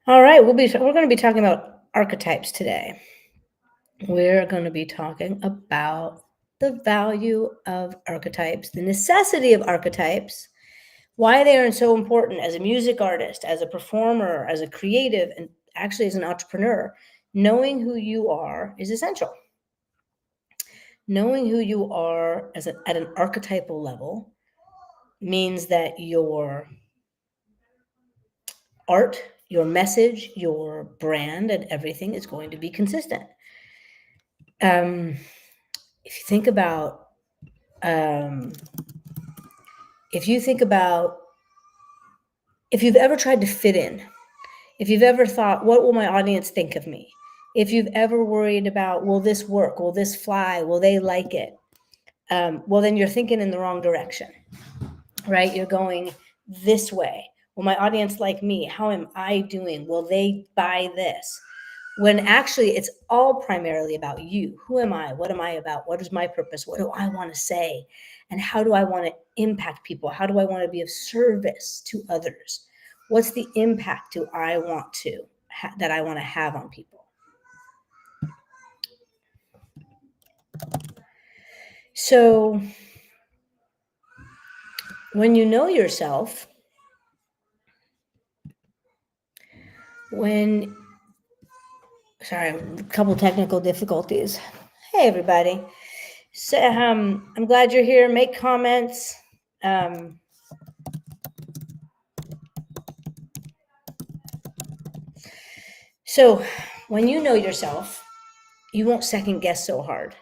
All right, we're going to be talking about archetypes today. We're going to be talking about the value of archetypes, the necessity of archetypes, why they are so important as a music artist, as a performer, as a creative, and actually as an entrepreneur. Knowing who you are is essential. Knowing who you are at an archetypal level means that your art, your message, your brand, and everything is going to be consistent. Um, if you think about, um, if you think about, if you've ever tried to fit in, if you've ever thought, what will my audience think of me? If you've ever worried about, will this work? Will this fly? Will they like it? Well, then you're thinking in the wrong direction, right? You're going this way. Will my audience like me? How am I doing? Will they buy this? When actually it's all primarily about you. Who am I? What am I about? What is my purpose? What do I want to say? And how do I want to impact people? How do I want to be of service to others? What's the impact that I want to have on people? So when you know yourself, sorry, a couple technical difficulties. Hey, everybody. So, I'm glad you're here. Make comments. So when you know yourself, you won't second guess so hard.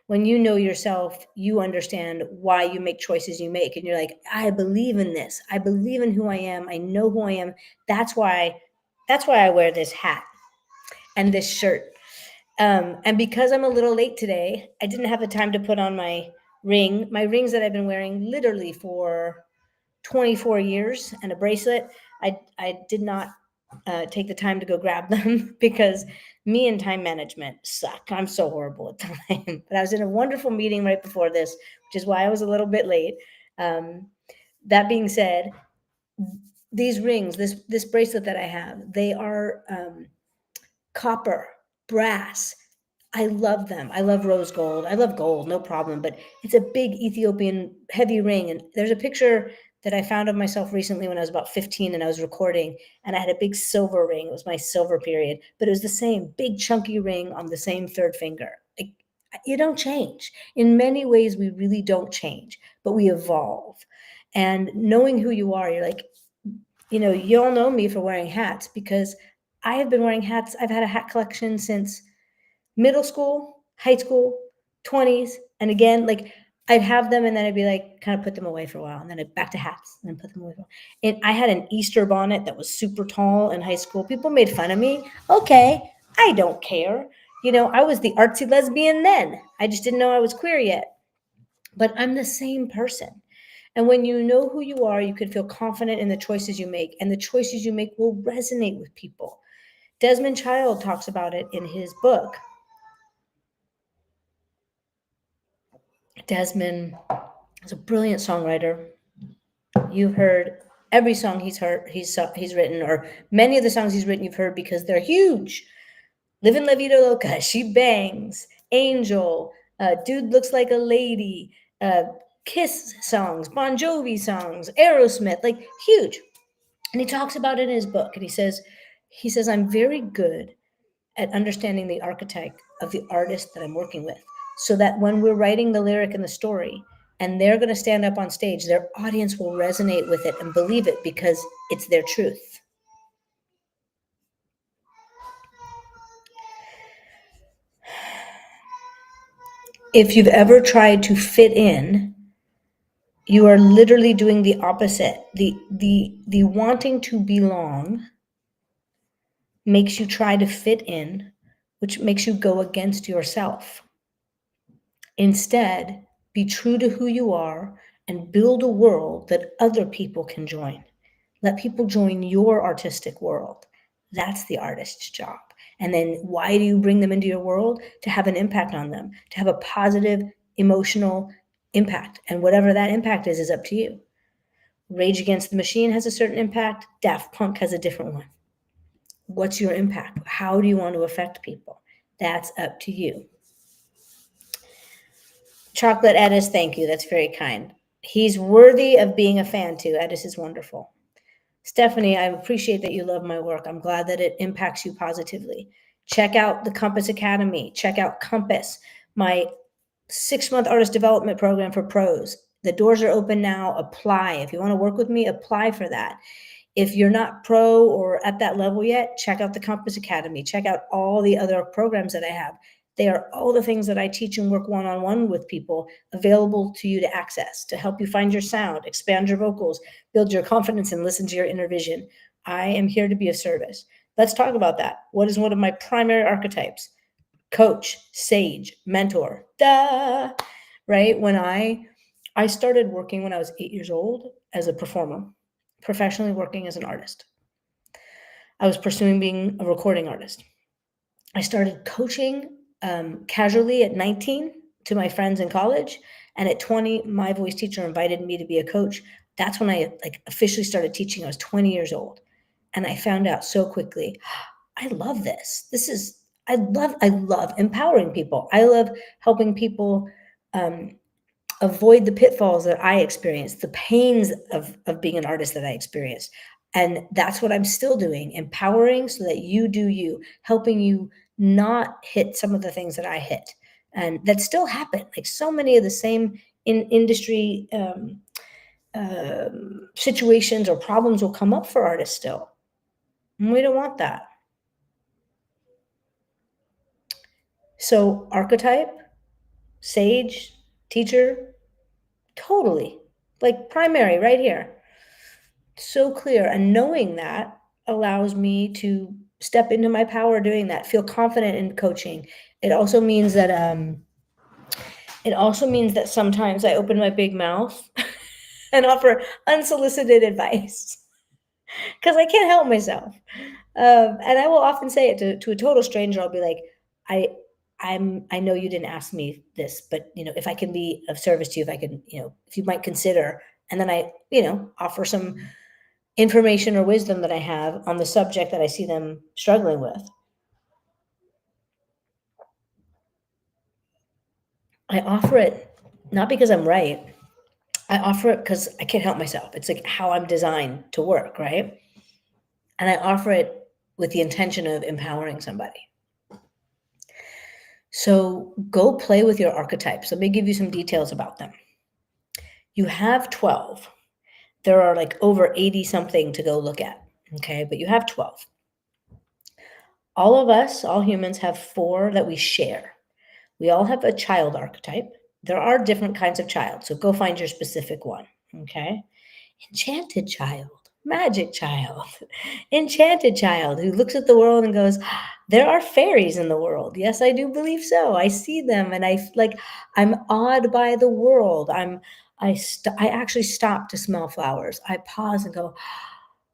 When you know yourself, you understand why you make choices you make. And you're like, I believe in this. I believe in who I am. I know who I am. That's why I wear this hat and this shirt. And because I'm a little late today, I didn't have the time to put on my rings that I've been wearing literally for 24 years and a bracelet. I did not take the time to go grab them because me and time management suck. I'm so horrible at time. But I was in a wonderful meeting right before this, which is why I was a little bit late. That being said, these rings, this bracelet that I have, they are copper, brass. I love them. I love rose gold. I love gold, no problem. But it's a big Ethiopian heavy ring. And there's a picture that I found of myself recently when I was about 15 and I was recording, and I had a big silver ring. It was my silver period, but it was the same big chunky ring on the same third finger. Like, you don't change. In many ways, we really don't change, but we evolve. And knowing who you are, you're like, you all know me for wearing hats because I have been wearing hats. I've had a hat collection since middle school, high school, 20s. And again, like I'd have them and then I'd be like, kind of put them away for a while. And then I'd back to hats and then put them away. And I had an Easter bonnet that was super tall in high school. People made fun of me. Okay, I don't care. I was the artsy lesbian then. I just didn't know I was queer yet. But I'm the same person. And when you know who you are, you can feel confident in the choices you make. And the choices you make will resonate with people. Desmond Child talks about it in his book. Desmond is a brilliant songwriter. You've heard every song he's written, or many of the songs he's written you've heard because they're huge. Livin' La Vida Loca, She Bangs, Angel, Dude Looks Like a Lady, Kiss songs, Bon Jovi songs, Aerosmith, like huge. And he talks about it in his book. And he says, I'm very good at understanding the archetype of the artist that I'm working with, so that when we're writing the lyric and the story and they're going to stand up on stage, their audience will resonate with it and believe it because it's their truth. If you've ever tried to fit in, you are literally doing the opposite. The wanting to belong makes you try to fit in, which makes you go against yourself. Instead, be true to who you are and build a world that other people can join. Let people join your artistic world. That's the artist's job. And then why do you bring them into your world? To have an impact on them, to have a positive emotional impact. And whatever that impact is up to you. Rage Against the Machine has a certain impact. Daft Punk has a different one. What's your impact? How do you want to affect people? That's up to you. Chocolate Edis, thank you. That's very kind. He's worthy of being a fan too. Edis is wonderful. Stephanie, I appreciate that you love my work. I'm glad that it impacts you positively. Check out the Compass Academy. Check out Compass, my 6-month artist development program for pros. The doors are open now. Apply. If you want to work with me, apply for that. If you're not pro or at that level yet, check out the Compass Academy. Check out all the other programs that I have. They are all the things that I teach and work one-on-one with people available to you to access, to help you find your sound, expand your vocals, build your confidence, and listen to your inner vision. I am here to be of service. Let's talk about that. What is one of my primary archetypes? Coach, sage, mentor. Duh. Right? When I started working when I was 8 years old as a performer, professionally working as an artist. I was pursuing being a recording artist. I started coaching casually at 19 to my friends in college, and at 20, my voice teacher invited me to be a coach. That's when I officially started teaching. I was 20 years old, and I found out so quickly, I love this. I love empowering people. I love helping people avoid the pitfalls that I experienced, the pains of being an artist that I experienced. And that's what I'm still doing, empowering so that you do you, helping you not hit some of the things that I hit. And that still happen. Like so many of the same industry situations or problems will come up for artists still. And we don't want that. So archetype, sage, teacher, totally. Like primary right here. So clear. And knowing that allows me to step into my power doing that, feel confident in coaching. It also means that sometimes I open my big mouth and offer unsolicited advice because I can't help myself. And I will often say it to a total stranger. I'll be like, I know you didn't ask me this, but if I can be of service to you, if I can, if you might consider, and then I, offer some information or wisdom that I have on the subject that I see them struggling with. I offer it not because I'm right. I offer it because I can't help myself. It's like how I'm designed to work, right? And I offer it with the intention of empowering somebody. So go play with your archetypes. Let me give you some details about them. You have 12. There are like over 80 something to go look at. Okay, but you have 12. All of us, all humans, have 4 that we share. We all have a child archetype. There are different kinds of child, so go find your specific one. Okay, enchanted child, magic child, enchanted child who looks at the world and goes, there are fairies in the world. Yes, I do believe so. I see them, and I'm awed by the world. I actually stop to smell flowers. I pause and go,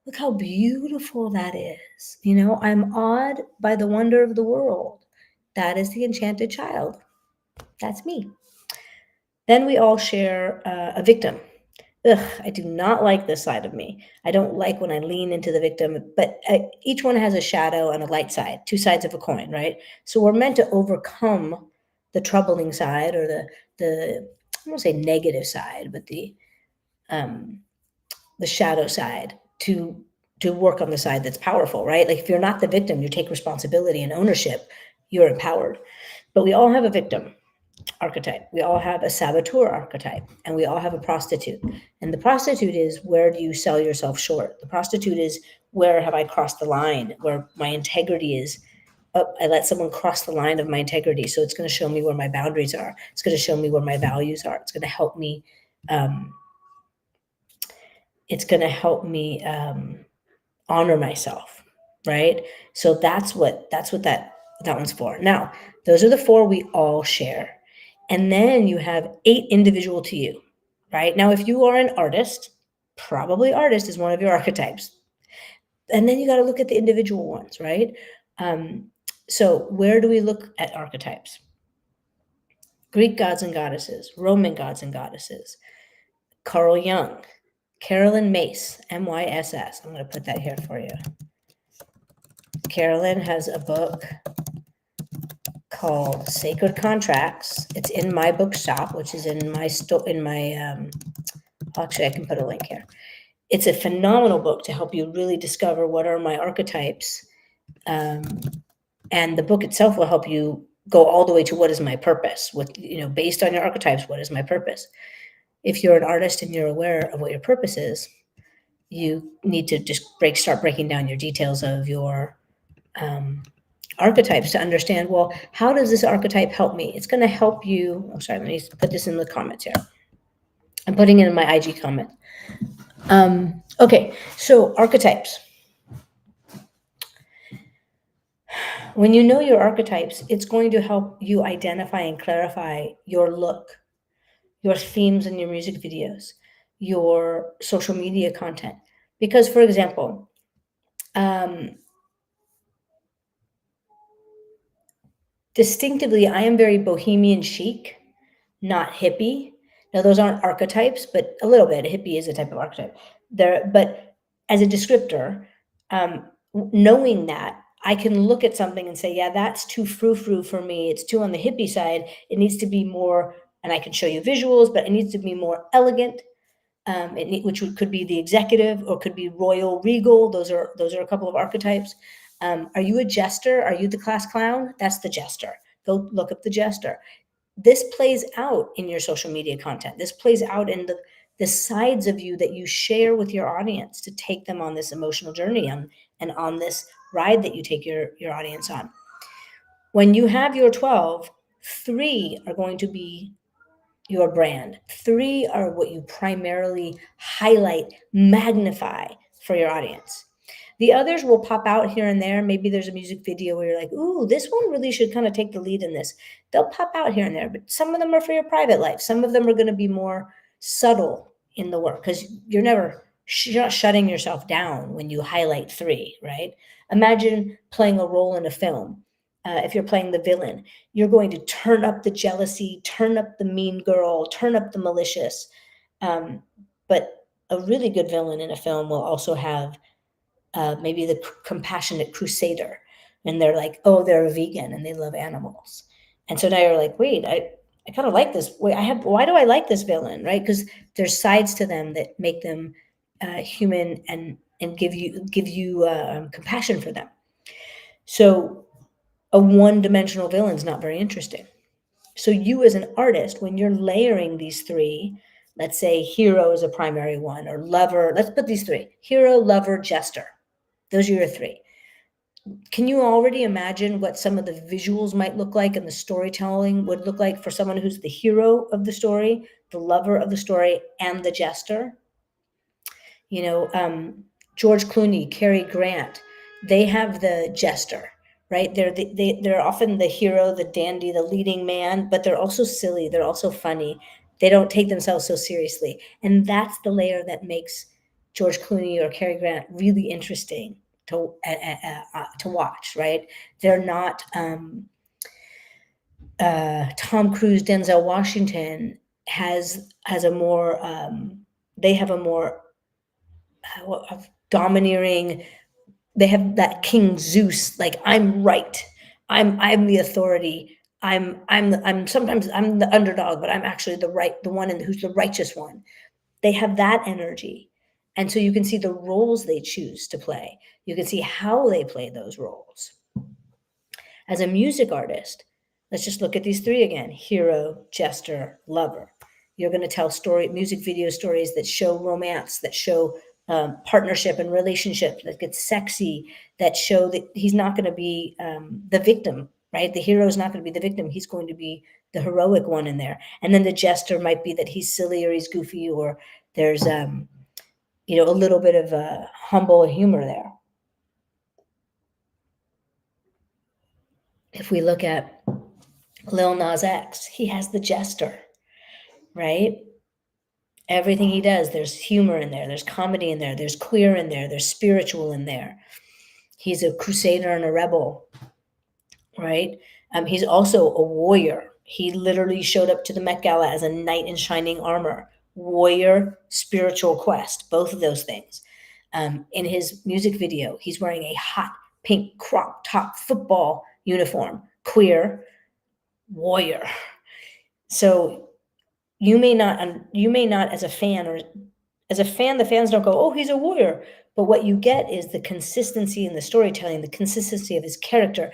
look how beautiful that is. I'm awed by the wonder of the world. That is the enchanted child. That's me. Then we all share a victim. Ugh, I do not like this side of me. I don't like when I lean into the victim, but each one has a shadow and a light side, 2 sides of a coin, right? So we're meant to overcome the troubling side or the I won't say negative side, but the shadow side to work on the side that's powerful, right? Like if you're not the victim, you take responsibility and ownership, you're empowered. But we all have a victim archetype. We all have a saboteur archetype, and we all have a prostitute. And the prostitute is, where do you sell yourself short? The prostitute is, where have I crossed the line, where my integrity is. I let someone cross the line of my integrity. So it's going to show me where my boundaries are. It's going to show me where my values are. It's going to help me. Honor myself, right? So that's what that one's for. Now, those are the 4 we all share. And then you have 8 individual to you, right? Now, if you are an artist, probably artist is one of your archetypes. And then you got to look at the individual ones, right? So where do we look at archetypes? Greek gods and goddesses, Roman gods and goddesses, Carl Jung, Carolyn Myss, Myss. I'm going to put that here for you. Carolyn has a book called Sacred Contracts. It's in my bookshop, which is in my actually I can put a link here. It's a phenomenal book to help you really discover what are my archetypes. And the book itself will help you go all the way to what is my purpose. Based on your archetypes, what is my purpose? If you're an artist and you're aware of what your purpose is, you need to just start breaking down your details of your archetypes to understand, well, how does this archetype help me? It's going to help you. Oh, sorry, let me put this in the comments here. I'm putting it in my IG comment. Okay, so archetypes. When you know your archetypes, it's going to help you identify and clarify your look, your themes in your music videos, your social media content. Because, for example, distinctively, I am very bohemian chic, not hippie. Now, those aren't archetypes, but a little bit. A hippie is a type of archetype. But as a descriptor, knowing that, I can look at something and say, yeah, that's too frou-frou for me. It's too on the hippie side. It needs to be more, and I can show you visuals, but it needs to be more elegant, which could be the executive or could be royal regal. Those are a couple of archetypes. Are you a jester? Are you the class clown? That's the jester. Go look up the jester. This plays out in your social media content. This plays out in the sides of you that you share with your audience to take them on this emotional journey and on this ride that you take your audience on. When you have your 12, 3 are going to be your brand. 3 are what you primarily highlight, magnify for your audience. The others will pop out here and there. Maybe there's a music video where you're like, ooh, this one really should kind of take the lead in this. They'll pop out here and there, but some of them are for your private life. Some of them are going to be more subtle in the work because you're not shutting yourself down when you highlight 3, right? Imagine playing a role in a film. If you're playing the villain, you're going to turn up the jealousy, turn up the mean girl, turn up the malicious. But a really good villain in a film will also have maybe the compassionate crusader, and they're like, oh, they're a vegan and they love animals. And so now you're like, wait, I kind of like this. Why do I like this villain, right? Because there's sides to them that make them human and give you compassion for them. So a one-dimensional villain is not very interesting. So you as an artist, when you're layering these 3, let's say hero is a primary one, or lover, let's put these 3, hero, lover, jester. Those are your 3. Can you already imagine what some of the visuals might look like and the storytelling would look like for someone who's the hero of the story, the lover of the story, and the jester? George Clooney, Cary Grant, they have the jester, right? They're often the hero, the dandy, the leading man, but they're also silly. They're also funny. They don't take themselves so seriously. And that's the layer that makes George Clooney or Cary Grant really interesting to watch, right? They're not Tom Cruise, Denzel Washington has a more they have a more domineering. They have that King Zeus, like I'm right, I'm the authority. Sometimes I'm the underdog, but I'm actually the one who's the righteous one. They have that energy. And so you can see the roles they choose to play. You can see how they play those roles. As a music artist, let's just look at these 3 again: hero, jester, lover. You're going to tell music video stories that show romance, that show partnership and relationship, that gets sexy, that show that he's not going to be the victim, right? The hero is not going to be the victim. He's going to be the heroic one in there. And then the jester might be that he's silly or he's goofy, or there's a little bit of humble humor there. If we look at Lil Nas X, he has the jester, right? Everything he does, there's humor in there, there's comedy in there, there's queer in there, there's spiritual in there. He's a crusader and a rebel, right? He's also a warrior. He literally showed up to the Met Gala as a knight in shining armor. Warrior, spiritual quest, both of those things. In his music video, he's wearing a hot pink crop top football uniform, queer, warrior. So you may not as a fan, or as a fan, the fans don't go, oh, he's a warrior. But what you get is the consistency in the storytelling, the consistency of his character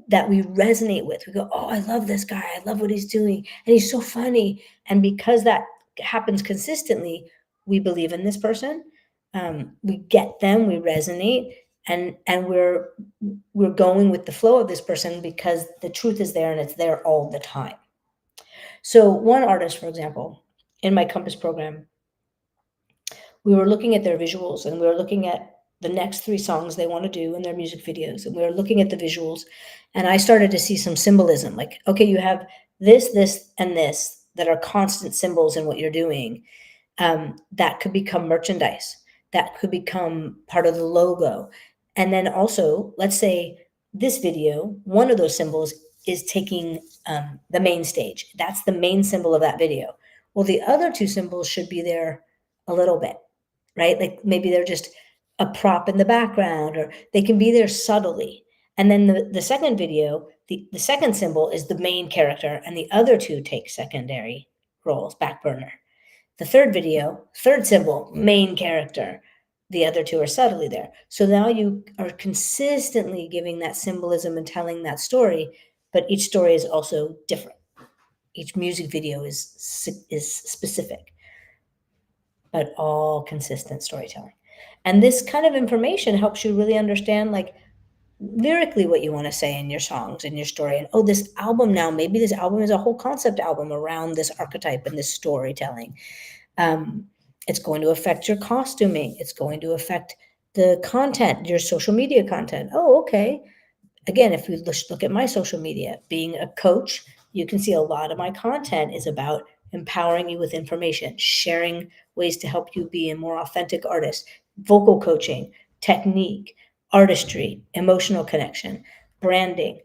that we resonate with. We go, oh, I love this guy. I love what he's doing. And he's so funny. And because that happens consistently, we believe in this person. We get them, we resonate, and we're going with the flow of this person because the truth is there and it's there all the time. So one artist, for example, in my Compass program, we were looking at their visuals and we were looking at the next 3 songs they want to do in their music videos, and we were looking at the visuals, and I started to see some symbolism, like, okay, you have this, and this that are constant symbols in what you're doing. That could become merchandise. That could become part of the logo. And then also, let's say this video, one of those symbols is taking the main stage. That's the main symbol of that video. Well, the other 2 symbols should be there a little bit, right? Like maybe they're just a prop in the background, or they can be there subtly. And then the second video, the second symbol is the main character, and the other 2 take secondary roles, back burner. The third video, third symbol, main character. The other 2 are subtly there. So now you are consistently giving that symbolism and telling that story, but each story is also different. Each music video is specific, but all consistent storytelling. And this kind of information helps you really understand, like, lyrically what you want to say in your songs and your story. And oh, this album now, maybe this album is a whole concept album around this archetype and this storytelling. Um, it's going to affect your costuming. It's going to affect the content, your social media content. Oh, okay. Again, if we look at my social media, being a coach, you can see a lot of my content is about empowering you with information, sharing ways to help you be a more authentic artist, vocal coaching, technique, artistry, emotional connection, branding.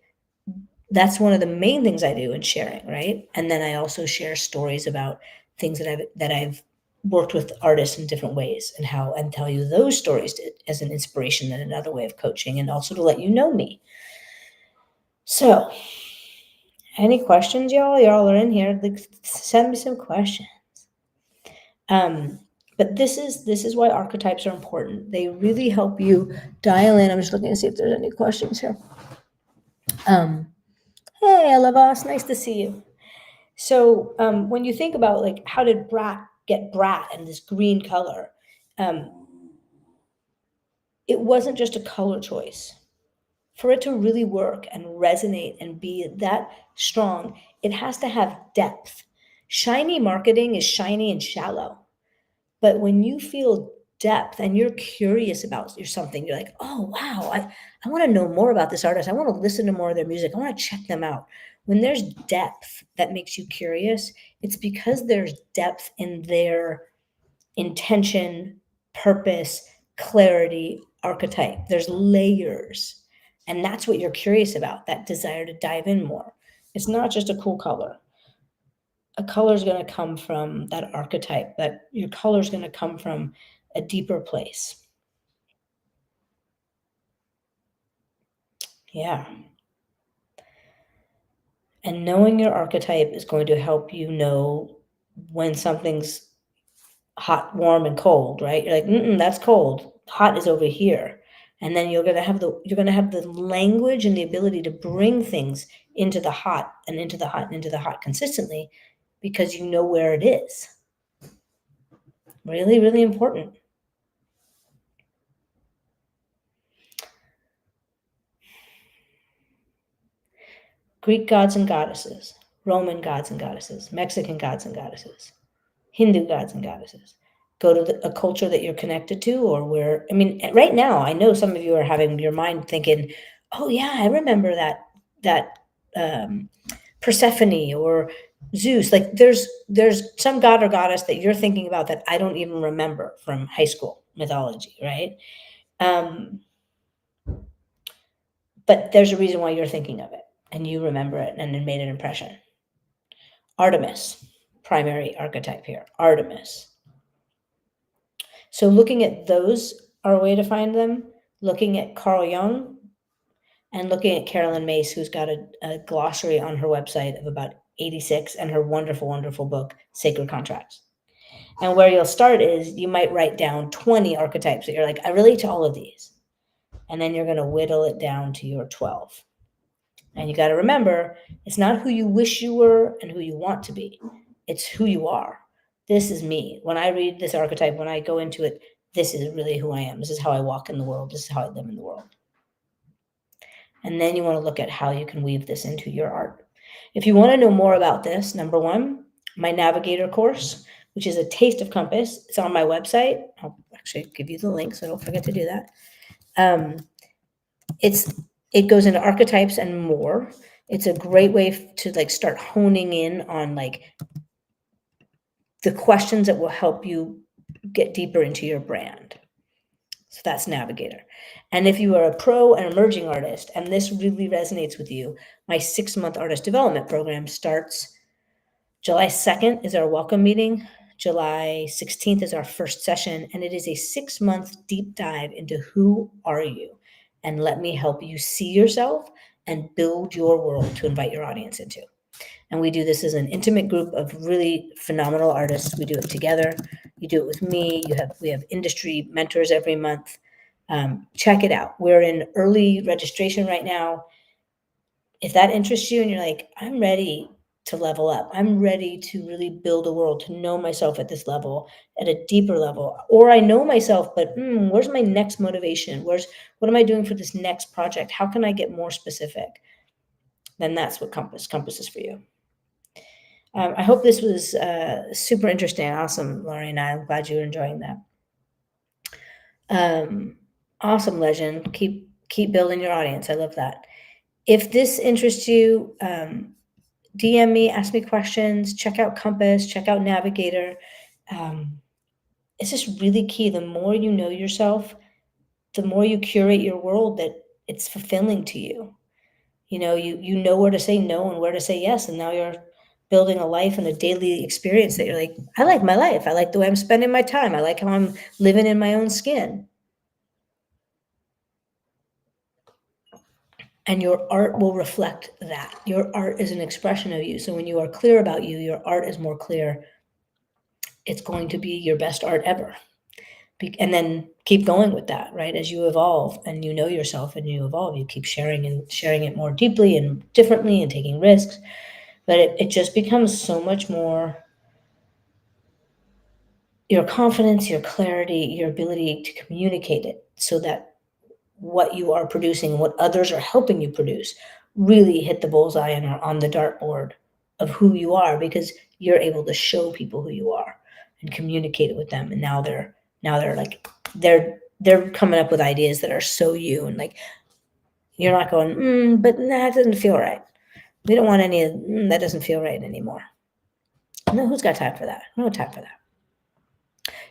That's one of the main things I do in sharing, right? And then I also share stories about things that I've worked with artists in different ways, and tell you those stories as an inspiration and another way of coaching, and also to let you know me. So, any questions, y'all? Y'all are in here. Like, send me some questions. Um, but this is why archetypes are important. They really help you dial in. I'm just looking to see if there's any questions here. Hey, Elevas, nice to see you. So, when you think about, like, how did Brat get Brat and this green color? Um, it wasn't just a color choice. For it to really work and resonate and be that strong, it has to have depth. Shiny marketing is shiny and shallow. But when you feel depth and you're curious about something, you're like, oh, wow, I want to know more about this artist. I want to listen to more of their music. I want to check them out. When there's depth that makes you curious, it's because there's depth in their intention, purpose, clarity, archetype. There's layers. And that's what you're curious about, that desire to dive in more. It's not just a cool color. A color is going to come from that archetype, that your color is going to come from a deeper place. Yeah. And knowing your archetype is going to help you know when something's hot, warm, and cold, right? You're like, that's cold. Hot is over here. And then you're gonna have the language and the ability to bring things into the hot and into the hot and into the hot consistently, because you know where it is. Really, really important. Greek gods and goddesses, Roman gods and goddesses, Mexican gods and goddesses, Hindu gods and goddesses. Go to a culture that you're connected to, or where, I mean, right now, I know some of you are having your mind thinking, oh yeah, I remember that Persephone or Zeus. Like, there's some god or goddess that you're thinking about that I don't even remember from high school mythology, right? But there's a reason why you're thinking of it and you remember it and it made an impression. Artemis, primary archetype here, Artemis. So looking at those are a way to find them. Looking at Carl Jung, and looking at Carolyn Mace, who's got a glossary on her website of about 86, and her wonderful, wonderful book, Sacred Contracts. And where you'll start is you might write down 20 archetypes that you're like, I relate to all of these. And then you're going to whittle it down to your 12. And you got to remember, it's not who you wish you were and who you want to be. It's who you are. This is me. When I read this archetype, when I go into it, this is really who I am. This is how I walk in the world. This is how I live in the world. And then you want to look at how you can weave this into your art. If you want to know more about this, number one, my Navigator course, which is a taste of Compass. It's on my website. I'll actually give you the link, so don't forget to do that. It goes into archetypes and more. It's a great way to like start honing in on like the questions that will help you get deeper into your brand. So that's Navigator. And if you are a pro and emerging artist, and this really resonates with you, my 6-month artist development program starts July 2nd is our welcome meeting. July 16th is our first session, and it is a 6-month deep dive into who are you, and let me help you see yourself and build your world to invite your audience into. And we do this as an intimate group of really phenomenal artists. We do it together. You do it with me. We have industry mentors every month. Check it out. We're in early registration right now. If that interests you and you're like, I'm ready to level up, I'm ready to really build a world, to know myself at this level, at a deeper level, or I know myself, but where's my next motivation? What am I doing for this next project? How can I get more specific? Then that's what Compass is for you. I hope this was super interesting. Awesome, Lori, I'm glad you're enjoying that. Awesome, legend. Keep building your audience. I love that. If this interests you, DM me, ask me questions, check out Compass, check out Navigator. It's just really key. The more you know yourself, the more you curate your world, that it's fulfilling to you. You know where to say no and where to say yes. And now you're building a life and a daily experience that you're like, I like my life. I like the way I'm spending my time. I like how I'm living in my own skin. And your art will reflect that. Your art is an expression of you. So when you are clear about you, your art is more clear. It's going to be your best art ever. And then keep going with that, right? As you evolve and you know yourself and you evolve, you keep sharing it more deeply and differently and taking risks. But it just becomes so much more your confidence, your clarity, your ability to communicate it so that what you are producing, what others are helping you produce, really hit the bullseye and are on the dartboard of who you are, because you're able to show people who you are and communicate it with them. And now they're like, they're coming up with ideas that are so you, and like, you're not going, but that doesn't feel right. We don't want any of that doesn't feel right anymore. No, who's got time for that? No time for that.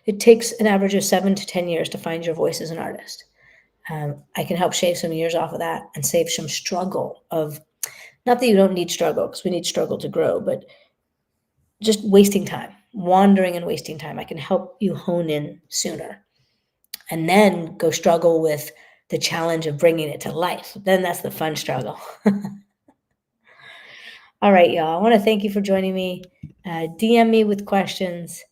It takes an average of 7 to 10 years to find your voice as an artist. I can help shave some years off of that and save some struggle of, not that you don't need struggle, because we need struggle to grow, but just wasting time, wandering and wasting time. I can help you hone in sooner and then go struggle with the challenge of bringing it to life. Then that's the fun struggle. All right, y'all. I want to thank you for joining me. DM me with questions.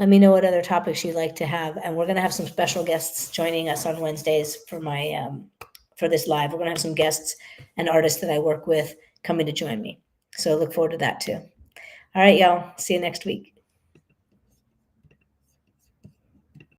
Let me know what other topics you'd like to have. And we're going to have some special guests joining us on Wednesdays for my for this live. We're going to have some guests and artists that I work with coming to join me. So look forward to that too. All right, y'all. See you next week.